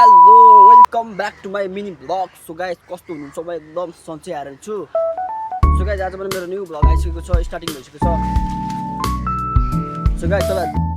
Hello welcome back to my mini vlog. So guys कस्तो हुनुहुन्छ म एकदम सन्चै आएर छु। सो गाइस आज पनि मेरो न्यू ब्लग आइसकेको छ, स्टार्टिङ भइसकेको छ। सो गाइस तपाईहरु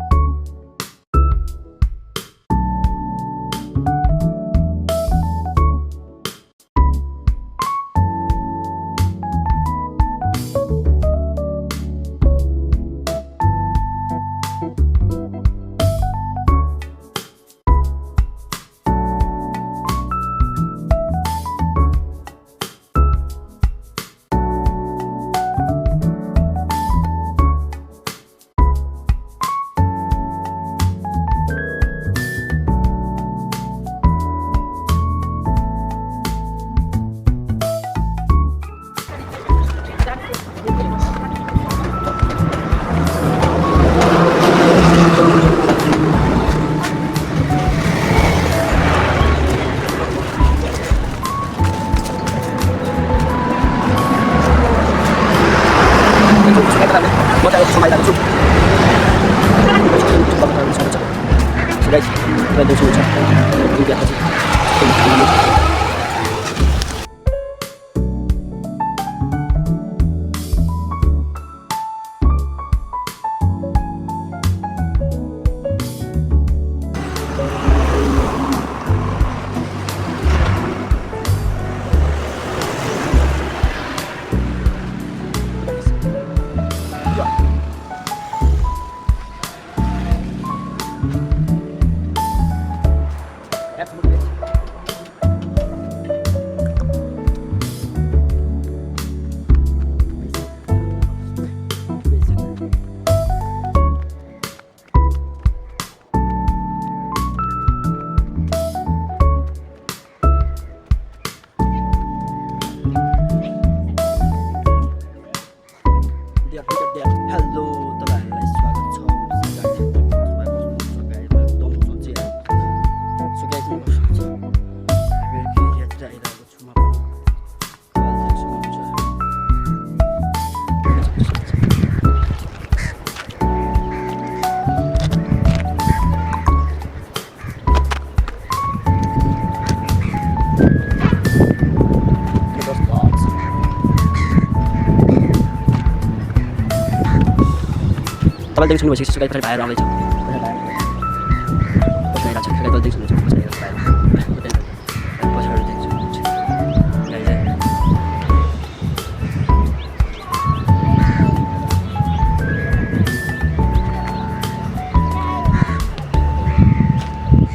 तपाईँले देख्नु भइसकेको छ। गाई भाइहरू आउँदैछ,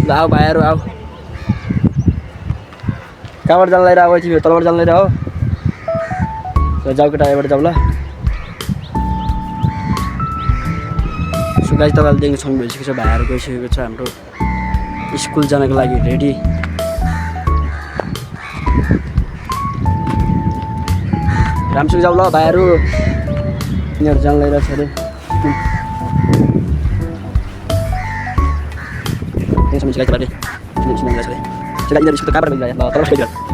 ल आऊ भाइहरू आऊ। कहाँबाट जान लगाइरह अब तिमी? तलबाट जान लगाइरह हो। जाऊ केटा, यहाँबाट जाऊ ल। गाइस तपाईँले देख्नु सक्नु भइसकेको छ, भाइहरू गइसकेको छ हाम्रो स्कुल जानको लागि रेडी। राम्रोसँग जाऊ ल भाइहरू, यिनीहरू जान लगाइरहेको छ अरे। यिनीहरू स्कुल कहाँबाट गइरहेको ल तलबाट गइरहेको।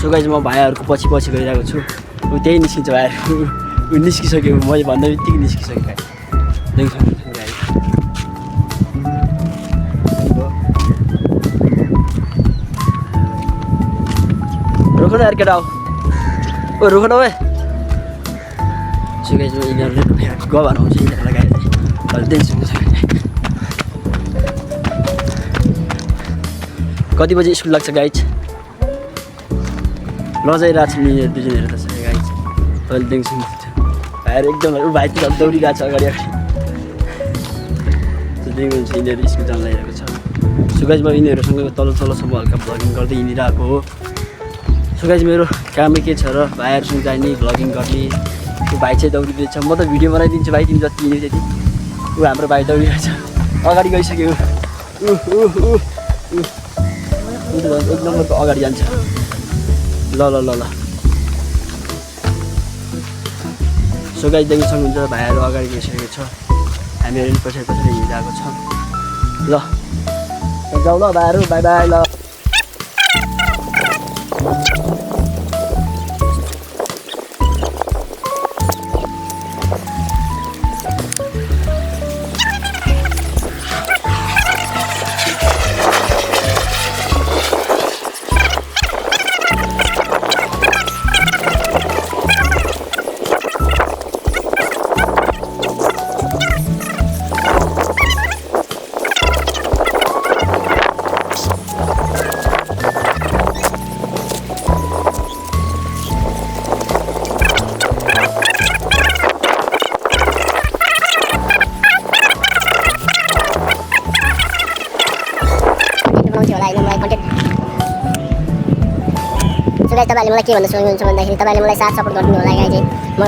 सो गाइस म भाइहरूको पछि पछि गइरहेको छु। ऊ त्यही निस्किन्छ भाइहरू, ऊ निस्किसक्यो, मैले भन्दा बित्तिकै निस्किसक्यो। भाइ रोक न यार केटा, ओ रोक न भाइ। सो गाइस यिनीहरूले गभर आउँछ, यिनीहरूलाई गाडी देख्छु। कति बजी स्कुल लाग्छ गाइज? लजाइरहेको छ यिनीहरू दुईजनाहरू त छ गाइज, तपाईँले देख्छु। भाइहरू एकदम भाइ त दौडिरहेको छ अगाडि अगाडि। देख्नुहुन्छ यिनीहरू स्कुल जान लागिरहेको छ। सो गाइज म यिनीहरूसँग तलसम्म हल्का भ्लगिङ गर्दै हिँडिरहेको हो। सो गाइज मेरो कामै के छ र भाइहरूसँग जाने भ्लगिङ गर्ने। ऊ भाइ चाहिँ दौडिँदैछ, म त भिडियो बनाइदिन्छु भाइ, तिमी जति हिँड्यो त्यति। ऊ हाम्रो भाइ दौडिरहेको छ, अगाडि गइसक्यो। एक नम्बरको अगाडि जान्छ। ल ल ल ल सो गाइस देख्न सक्नुहुन्छ भाइहरू अगाडि गइसकेको छ, हामीहरू पनि पछाडि पछाडि हिँडिरहेको छ। ल जाउँ ल भाइहरू, बाई बाई ल। सो गाइस तपाईहरुले मलाई के भन्न सक्नुहुन्छ भन्दाखेरि तपाईहरुले मलाई साथ सपोर्ट गरिदिनु होला गाइस। म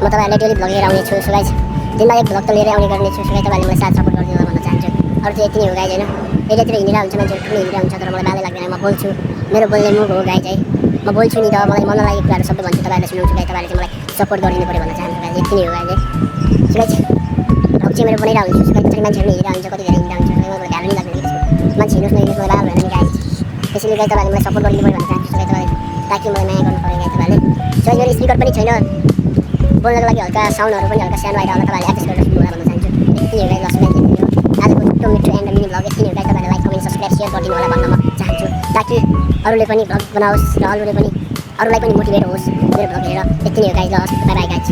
तपाईहरुलाई डेली भ्लग लिएर आउने छु। सो गाइस दिनमा एक भ्लग त लिएर आउने गर्ने छु। सो गाइस तपाईहरुले मलाई साथ सपोर्ट गरिदिनु होला भन्न चाहन्छु। अरु चाहिँ यति नै हो गाइस हैन। एरियातिर हिँडेर हुन्छ मान्छेहरु ठुलो हिँडेर हुन्छ तर मलाई बाले लाग्दैन। म बोल्छु, मेरो बोल्ने मुख हो गाइस है। म बोल्छु नि त, मलाई मन लागेको कुराहरु सबै भन्छु, तपाईहरुले सुनाउँछु गाइस। तपाईहरुले चाहिँ मलाई सपोर्ट गरिदिनु पर्यो भन्न चाहन्छु गाइस। यति नै हो गाइस है। सो गाइस भ्लग चाहिँ मेरो बनाइरहेको हुन्छु। सो गाइस त्यसरी मान्छेहरु हिँडेर हुन्छ, कति धेरै हिँडेर हुन्छ। मलाई गाह्रो नि लाग्दैन त्यसको। मान्छे हिँड्नुस् नहिँड्नुस् मलाई बाल भएन नि गाइस। त्यसैले गाइस तपाईहरुले मलाई सपोर्ट गरिदिनु पर्यो भन्न चाहन्छु। सो गाइस तपाईहरुले ताकि मलाई माया गर्नु पर्यो गाइस तपाईहरुले। सो गाइस मेरो स्पिकर पनि छैन, बोल्नको लागि हल्का साउन्डहरु पनि हल्का सानो आइरहला, तपाईहरुले एडजस्ट गरेर सुन्नु होला भन्न चाहन्छु। यति नै हो गाइस। ल सुनाइ दिनु आजको छिटो मिठो एन्ड मिनी भ्लग यति नै हो गाइस। तपाईहरुले लाइक कमेन्ट सब्स्क्राइब शेयर गरिदिनु होला भन्न म चाहन्छु, ताकि अरूले पनि भ्लग बनाओस् र अरूलाई पनि मोटिभेट होस् मेरो भ्लग हेरेर। यति नै हो गाइस। ल बाइ बाइ गाइस।